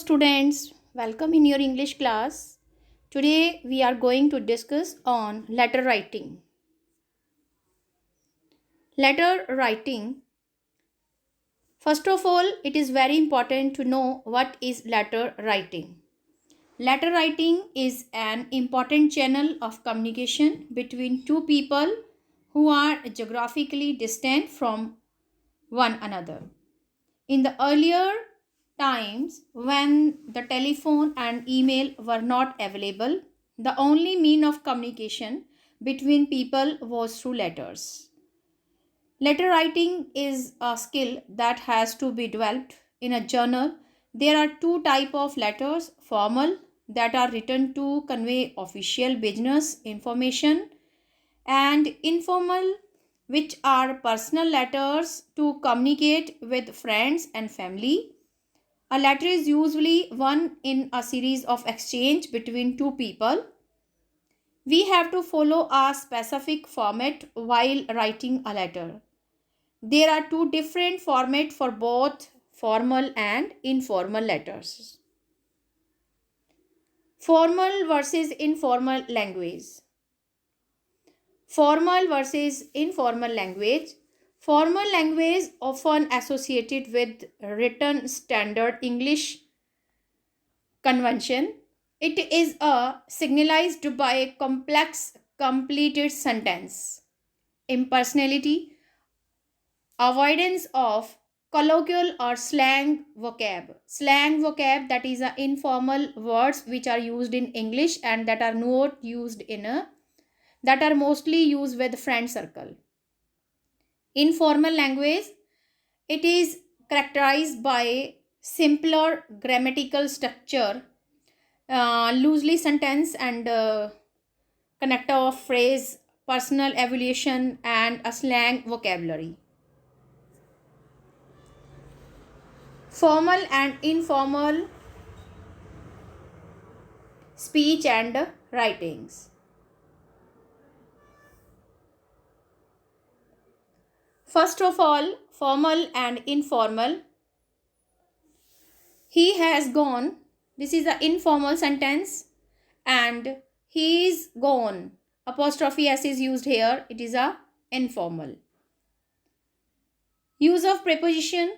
Students, welcome in your English class. Today we are going to discuss on letter writing. Letter writing. First of all, it is very important to know what is letter writing. Letter writing is an important channel of communication between two people who are geographically distant from one another. In the earlier times, when the telephone and email were not available, the only mean of communication between people was through letters. Letter writing is a skill that has to be developed in a journal. There are two type of letters: formal, that are written to convey official business information, and informal, which are personal letters to communicate with friends and family. A letter is usually one in a series of exchange between two people. We have to follow a specific format while writing a letter. There are two different formats for both formal and informal letters. Formal versus informal language. Formal versus informal language. Formal language often associated with written standard English convention. It is a signalized by a complex completed sentence. Impersonality, avoidance of colloquial or slang vocab. Slang vocab, that is a informal words which are used in English and that are not used in a that are mostly used with friend circle. Informal language, it is characterized by simpler grammatical structure, loosely sentence and connector of phrase, personal evaluation, and a slang vocabulary. Formal and informal speech and writings. First of all, formal and informal. He has gone. This is an informal sentence. And he is gone. Apostrophe s is used here. It is a informal. Use of preposition.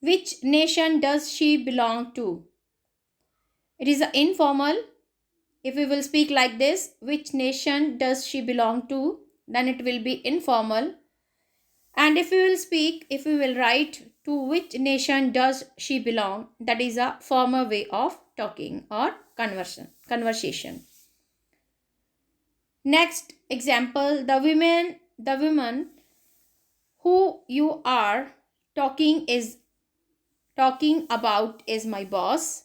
Which nation does she belong to? It is a informal. If we will speak like this, which nation does she belong to? Then it will be informal. And if we will write to which nation does she belong, that is a formal way of talking or conversation. Next example, the woman who you are talking about is my boss.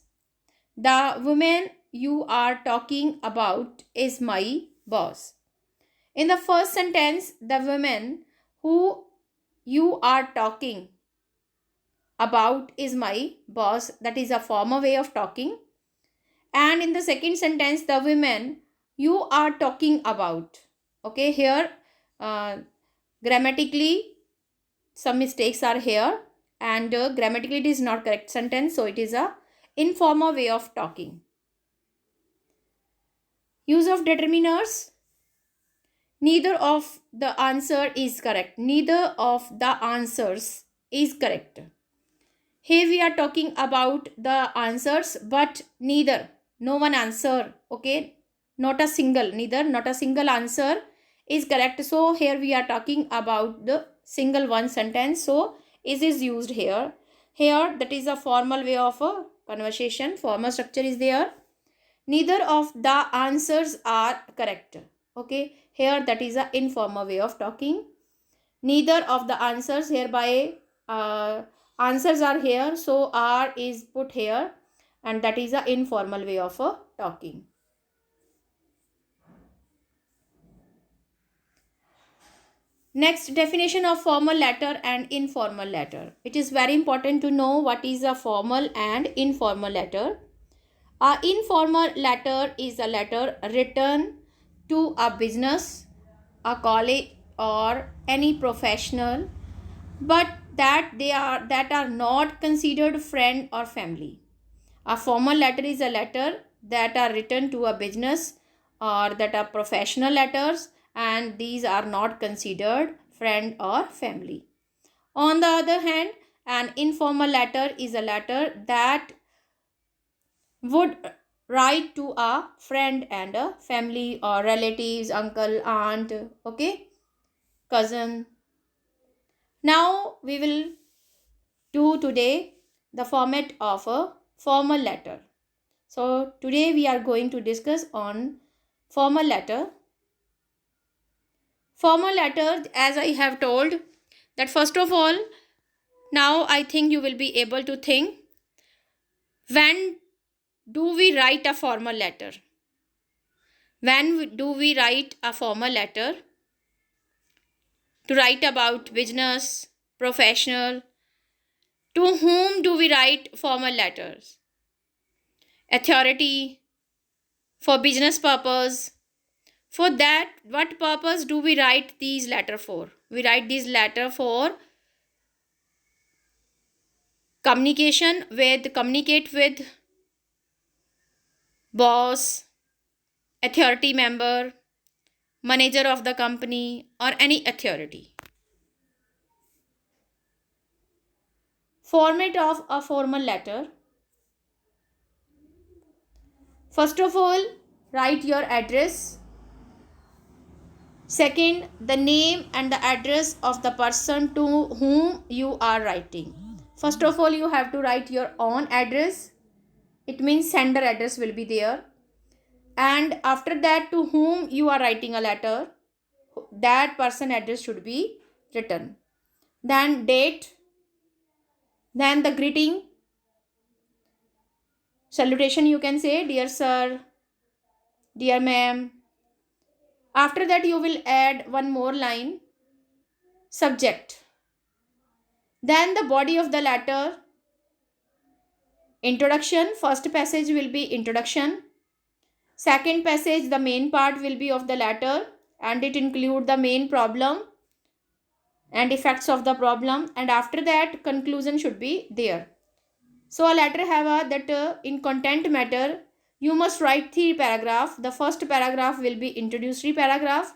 The woman you are talking about is my boss. In the first sentence, the woman who you are talking about is my boss. That is a formal way of talking. And in the second sentence, the women you are talking about. Okay, here grammatically some mistakes are here, and grammatically it is not correct sentence, so it is a informal way of talking. Use of determiners. Neither of the answer is correct. Neither of the answers is correct. Here we are talking about the answers, but neither, no one answer. Okay, not a single, neither, not a single answer is correct. So here we are talking about the single one sentence. So is used here. Here that is a formal way of a conversation. Formal structure is there. Neither of the answers are correct. Okay, here that is a informal way of talking. Neither of the answers, hereby answers are here, so are is put here, and that is a informal way of talking. Next, definition of formal letter and informal letter. It is very important to know what is a formal and informal letter. A informal letter is a letter written to a business, a college, or any professional, but that are not considered friend or family. A formal letter is a letter that are written to a business or that are professional letters, and these are not considered friend or family. On the other hand, an informal letter is a letter that would write to a friend and a family or relatives, uncle, aunt, okay, cousin. Now we will do today the format of a formal letter. So today we are going to discuss on formal letter. Formal letter, as I have told, that first of all, now I think you will be able to think, when do we write a formal letter? When do we write a formal letter? To write about business, professional. To whom do we write formal letters? Authority, for business purpose. For that, what purpose do we write these letter for? We write these letter for communicate with boss, authority member, manager of the company, or any authority. Format of a formal letter. First of all, write your address. Second, the name and the address of the person to whom you are writing. First of all, you have to write your own address. It means sender address will be there. And after that, to whom you are writing a letter, that person address should be written. Then date, then the greeting, salutation you can say, dear sir, dear ma'am. After that, you will add one more line, subject. Then the body of the letter, introduction. First passage will be introduction. Second passage, the main part will be of the letter, and it include the main problem and effects of the problem, and after that conclusion should be there. So a letter have a that in content matter you must write 3 paragraph. The first paragraph will be introductory paragraph,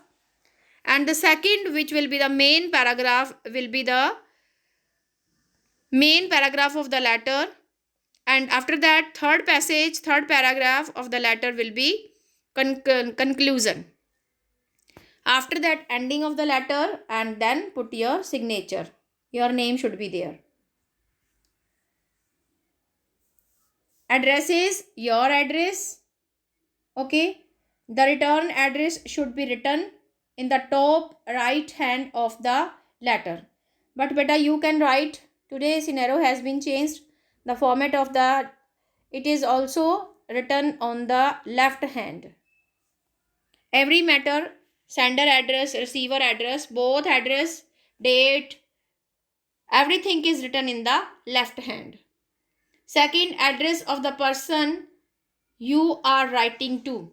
and the second, which will be the main paragraph, will be the main paragraph of the letter, and after that third paragraph of the letter will be conclusion. After that, ending of the letter, and then put your signature. Your name should be there. Address is your address. Okay. The return address should be written in the top right hand of the letter. But beta, you can write, today's scenario has been changed. The format of the, it is also written on the left hand. Every matter, sender address, receiver address, both address, date, everything is written in the left hand. Second, address of the person you are writing to.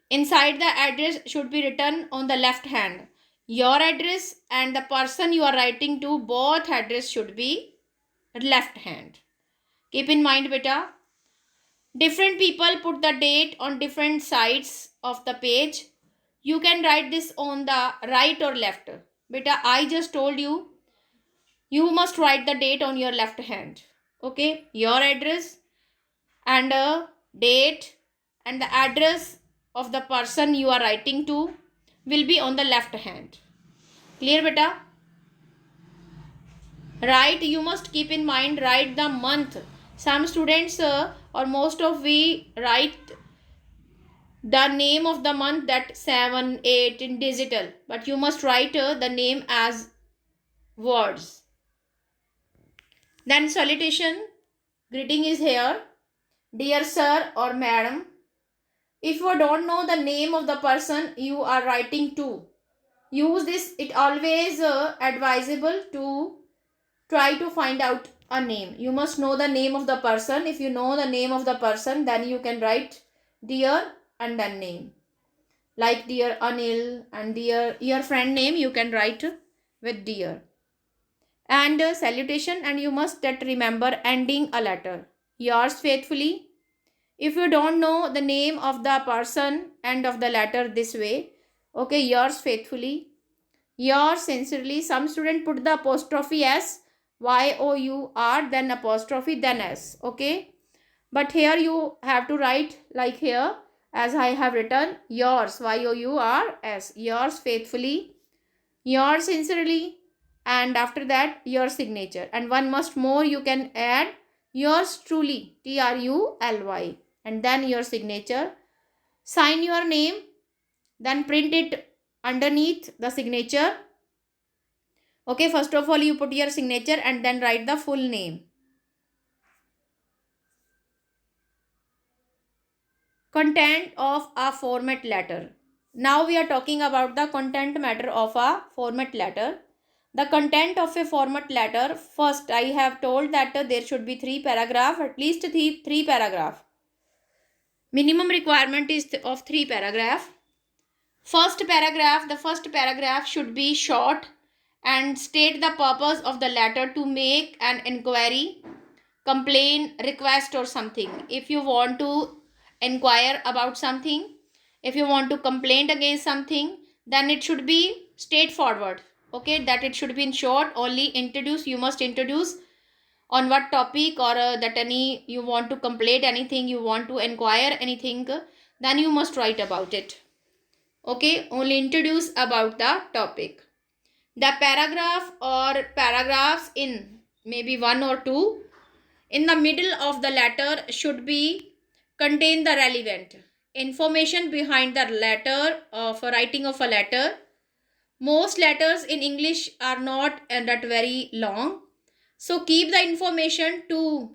Inside the address should be written on the left hand. Your address and the person you are writing to, both address should be left hand. Keep in mind beta, different people put the date on different sides of the page. You can write this on the right or left. Beta, I just told you, you must write the date on your left hand. Okay, your address and a date and the address of the person you are writing to will be on the left hand. Clear beta? Write, you must keep in mind, write the month. Some students or most of we write the name of the month, that 7 8 in digital, but you must write the name as words. Then salutation, greeting is here, dear sir or madam. If you don't know the name of the person you are writing to, use this. It always advisable to try to find out a name. You must know the name of the person. If you know the name of the person, then you can write dear and then name. Like dear Anil and dear your friend name, you can write with dear. And salutation, and you must that remember ending a letter. yours faithfully. If you don't know the name of the person, end of the letter this way. Okay, yours faithfully. Yours sincerely. Some student put the apostrophe s, y-o-u-r, then apostrophe, then s. Okay. But here you have to write like here, as I have written, yours, y-o-u-r-s, yours faithfully, yours sincerely, and after that your signature. And one must more you can add, yours truly, truly, and then your signature. Sign your name, then print it underneath the signature. Okay, first of all you put your signature and then write the full name. Content of a format letter. Now we are talking about the content matter of a format letter. The content of a format letter, first I have told that there should be 3 paragraph, at least 3 paragraph. Minimum requirement is of 3 paragraph. The first paragraph should be short and state the purpose of the letter to make an inquiry, complain, request or something. If you want to inquire about something, if you want to complain against something, then it should be straightforward. Okay, that it should be in short. Only introduce, you must introduce on what topic, or that any you want to complain anything, you want to inquire anything, then you must write about it. Okay, only introduce about the topic. The paragraph or paragraphs in maybe 1 or 2 in the middle of the letter should be contain the relevant information behind the letter of writing of a letter. Most letters in English are not that very long, so keep the information to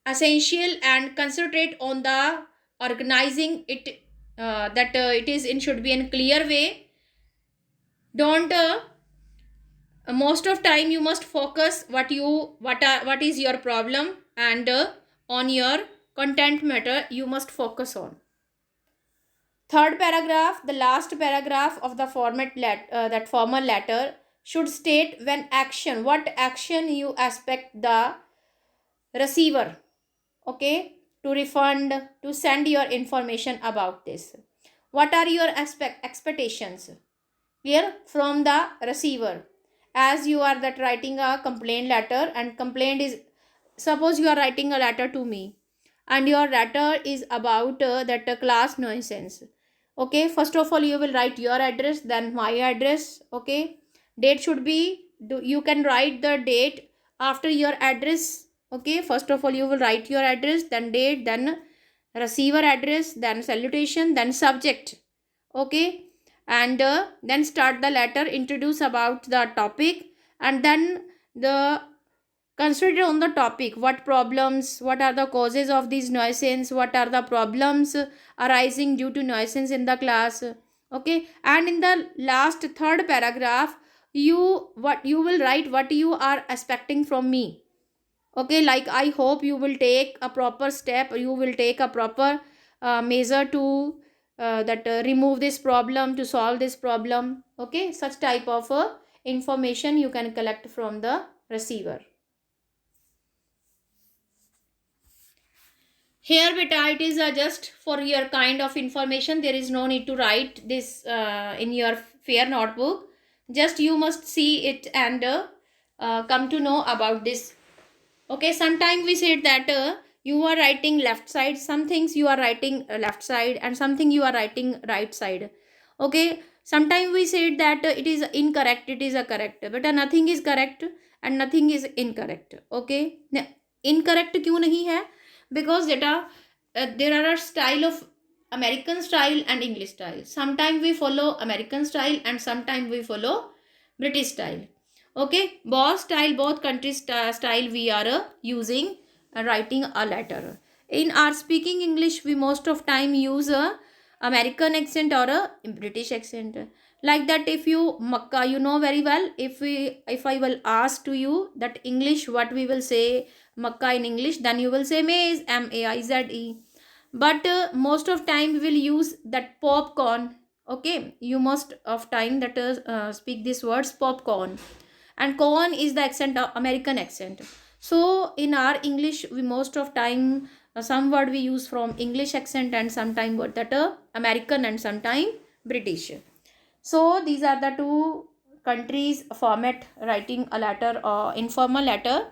essential and concentrate on the organizing it, that it is in should be in clear way. Don't most of time you must focus what is your problem, and on your content matter you must focus on. Third paragraph, the last paragraph of the that formal letter should state when action, what action you expect the receiver, okay, to refund, to send your information about this. What are your expectations, clear, from the receiver? As you are that writing a complaint letter, and complaint is, suppose you are writing a letter to me and your letter is about that class nonsense. Okay, first of all you will write your address, then my address. Okay, date should be, you can write the date after your address. Okay, first of all you will write your address, then date, then receiver address, then salutation, then subject. Okay, and then start the letter, introduce about the topic, and then the consider on the topic, what problems, what are the causes of these nuisance, what are the problems arising due to nuisance in the class. Okay, and in the last third paragraph you will write what you are expecting from me. Okay, like I hope you will take a proper step, you will take a proper measure to that remove this problem, to solve this problem. Okay, such type of information you can collect from the receiver. Here beta, it is just for your kind of information, there is no need to write this in your fair notebook, just you must see it and come to know about this. Okay, sometimes we said that you are writing left side, some things you are writing left side, and something you are writing right side. Okay, sometimes we said that it is incorrect, it is a correct, but nothing is correct and nothing is incorrect. Okay, incorrect क्यों नहीं है? Because there are a style of American style and English style. Sometimes we follow American style and sometimes we follow British style. Okay, both style, both countries style we are using writing a letter. In our speaking English, we most of time use a American accent or a British accent. Like that, if you Makkah, you know very well. If I will ask to you that English, what we will say Makkah in English, then you will say maize, M-A-I-Z-E. But most of time we will use that popcorn. Okay, you most of time that speak these words popcorn, and corn is the accent of American accent. So in our English, we most of time some word we use from English accent, and sometime word that American, and sometime British. So these are the two countries format writing a letter or informal letter.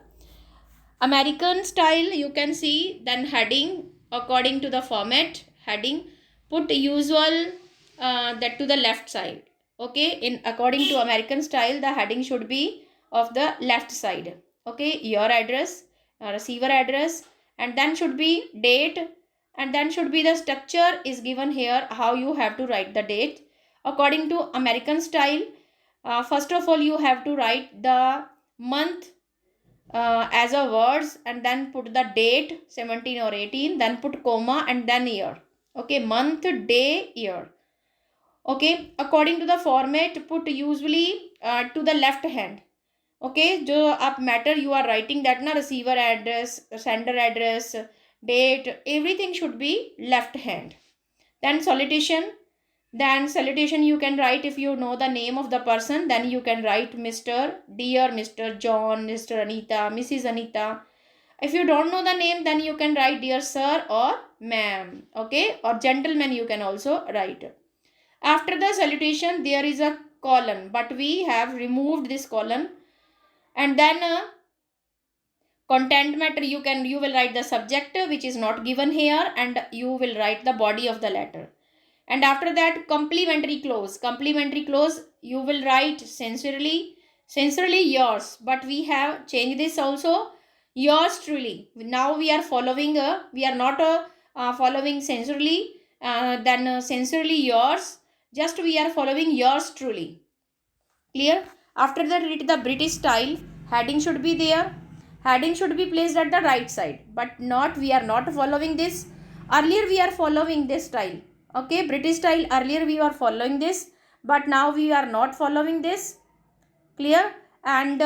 American style, you can see, then heading according to the format, heading put usual that to the left side. Okay, in according to American style, the heading should be of the left side. Okay, your address, receiver address, and then should be date, and then should be the structure is given here, how you have to write the date according to American style. First of all, you have to write the month as a words, and then put the date 17 or 18, then put comma, and then year. Okay, month, day, year. Okay, according to the format, put usually to the left hand. Okay, जो आप matter you are writing that na, receiver address, sender address, date, everything should be left hand. Then salutation, you can write, if you know the name of the person, then you can write Mr. Dear Mr. John, Mr. Anita, Mrs. Anita. If you don't know the name, then you can write dear sir or ma'am. Okay, or gentleman you can also write. After the salutation, there is a colon, but we have removed this colon. And then content matter, you will write the subject, which is not given here, and you will write the body of the letter. And after that, complimentary clause, you will write sincerely yours, but we have changed this also, yours truly. Now we are following we are not following sincerely, then sincerely yours, just we are following yours truly. Clear? After that, read the British style. Heading should be there. Heading should be placed at the right side, but not, we are not following this. Earlier we are following this style. Okay, British style, earlier we were following this, but now we are not following this. Clear? And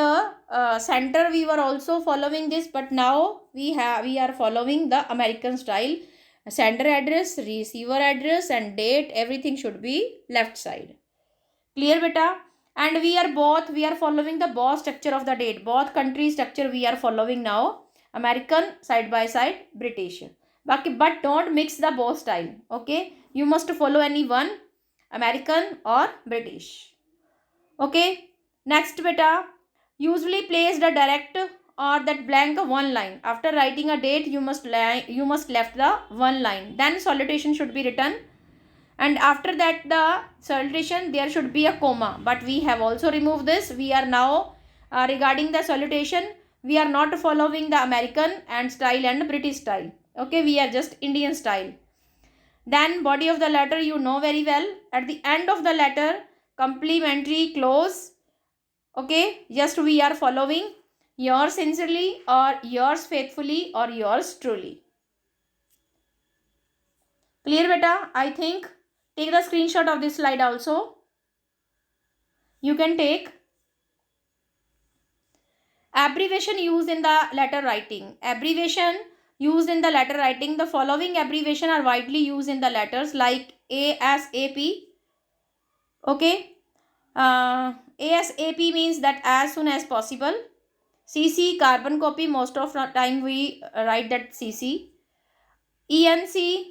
center we were also following this, but now we are following the American style. Sender address, receiver address, and date, everything should be left side. Clear beta? And we are following the both structure of the date, both country structure we are following now, American side by side, British. But don't mix the both style. Okay, you must follow any one, American or British. Okay, next beta, usually place the direct or that blank one line. After writing a date, you must left the one line, then salutation should be written, and after that the salutation there should be a comma, but we have also removed this. We are now regarding the salutation, we are not following the American and style and British style. Okay, we are just Indian style. Then body of the letter, you know very well, at the end of the letter, complimentary clause. Okay, just we are following yours sincerely or yours faithfully or yours truly. Clear beta? I think take the screenshot of this slide also. You can take. Abbreviation used in the letter writing. Abbreviation used in the letter writing. The following abbreviation are widely used in the letters, like ASAP. Okay. ASAP means that as soon as possible. CC, carbon copy, most of the time we write that CC. ENC,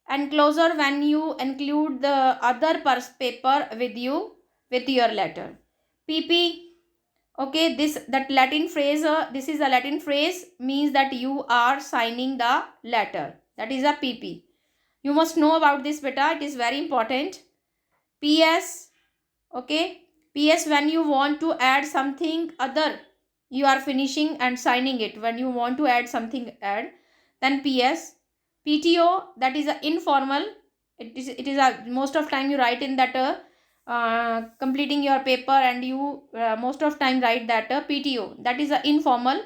enclosure, when you include the other paper with your letter. PP, okay, this Latin phrase, this is a Latin phrase, means that you are signing the letter, that is a PP. You must know about this beta, it is very important. PS, okay, PS, when you want to add something other, you are finishing and signing it, when you want to add something, add, then PS. PTO, that is a informal, it is a most of time you write in that completing your paper, and you most of time write that PTO, that is a informal.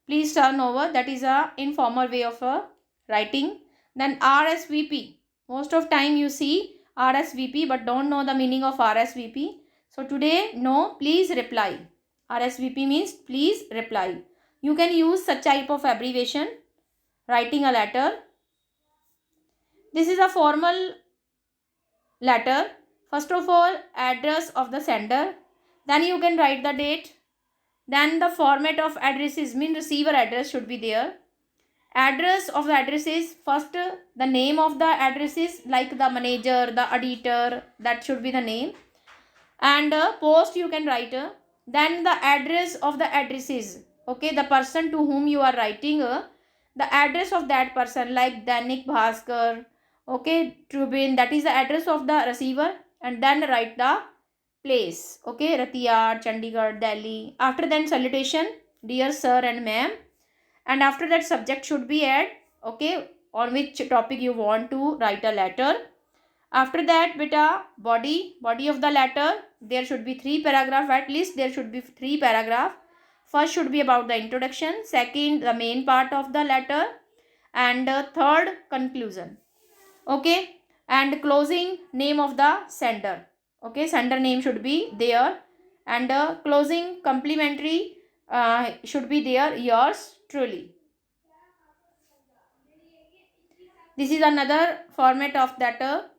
Please turn over, that is a informal way of writing. Then RSVP, most of time you see RSVP but don't know the meaning of RSVP. So today, no, please reply. RSVP means please reply. You can use such type of abbreviation writing a letter. This is a formal letter. First of all, address of the sender. Then you can write the date. Then the format of addresses mean receiver address should be there. Address of the addresses, first the name of the addresses like the manager, the auditor, that should be the name. And post you can write. Then the address of the addresses, okay, the person to whom you are writing, the address of that person like Danik Bhaskar, okay, Tribune, that is the address of the receiver. And then write the place, okay, Ratiyar, Chandigarh, Delhi. After then salutation, dear sir and ma'am. And after that subject should be add, okay, on which topic you want to write a letter. After that beta, body of the letter, there should be 3 paragraph, at least there should be 3 paragraph. First should be about the introduction, second the main part of the letter, and third conclusion, okay. And closing name of the sender, okay, sender name should be there. And closing complimentary should be there, yours truly. This is another format of that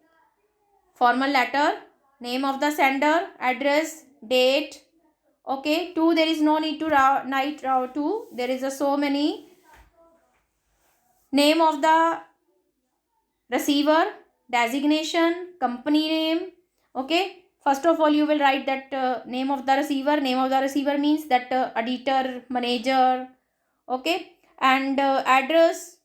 formal letter. Name of the sender, address, date, okay. Two, there is no need to write two, there is a so many. Name of the receiver, designation, company name, okay. First of all you will write that name of the receiver. Name of the receiver means that auditor, manager, okay. And address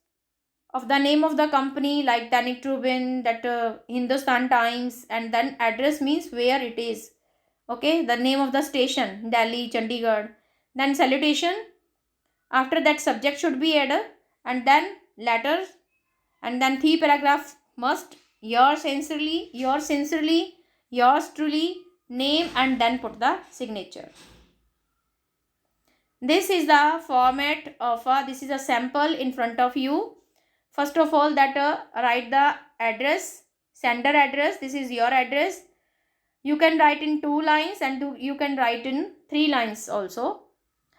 of the name of the company like Danik Tribune, that Hindustan Times. And then address means where it is, okay, the name of the station, Delhi, Chandigarh. Then salutation, after that subject should be added. And then letters. And then 3 paragraph must, yours sincerely, yours truly, name, and then put the signature. This is the format of this is a sample in front of you. First of all that write the address, sender address, this is your address. You can write in 2 lines and you can write in 3 lines also.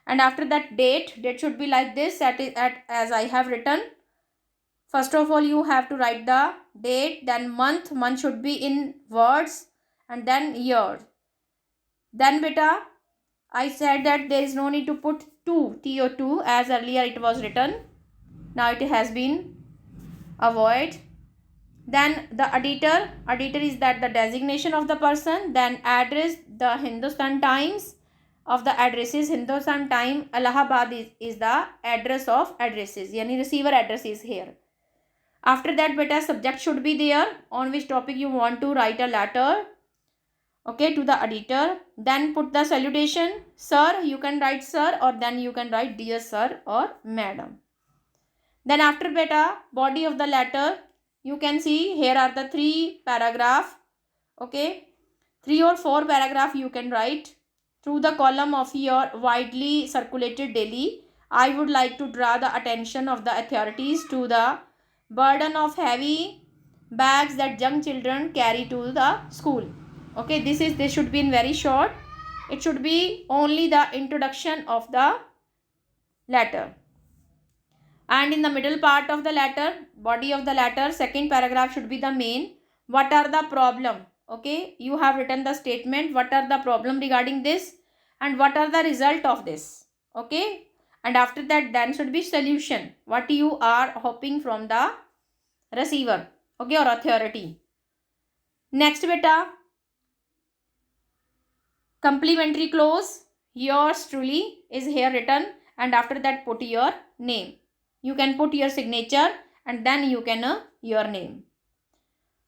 And after that date should be like this, as I have written. First of all you have to write the date, then month should be in words, and then year. Then beta, I said that there is no need to put 2, TO2, as earlier it was written. Now it has been avoid. Then the auditor is that the designation of the person. Then address, the Hindustan Times of the addresses, Hindustan Time Allahabad is the address of addresses, yani receiver address is here. After that beta, subject should be there, on which topic you want to write a letter, okay, to the auditor. Then put the salutation, sir, you can write sir, or then you can write dear sir or madam. Then after beta, body of the letter, you can see here are the 3 paragraph, okay, 3 or 4 paragraph you can write. Through the column of your widely circulated daily, I would like to draw the attention of the authorities to the burden of heavy bags that young children carry to the school, okay. This should be in very short. It should be only the introduction of the letter. And in the middle part of the letter, body of the letter, second paragraph should be the main. What are the problem, okay, you have written the statement, what are the problem regarding this and what are the result of this, okay. And after that then should be solution, what you are hoping from the receiver, okay, or authority. Next beta, complimentary clause, yours truly is here written, and after that put your name. You can put your signature and then you can your name.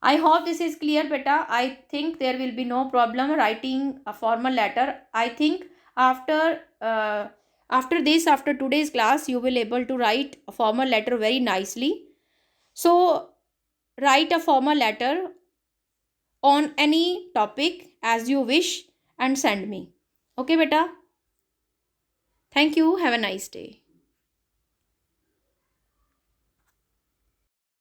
I hope this is clear beta. I think there will be no problem writing a formal letter. I think after after today's class you will able to write a formal letter very nicely. So write a formal letter on any topic as you wish and send me. Okay beta. Thank you. Have a nice day.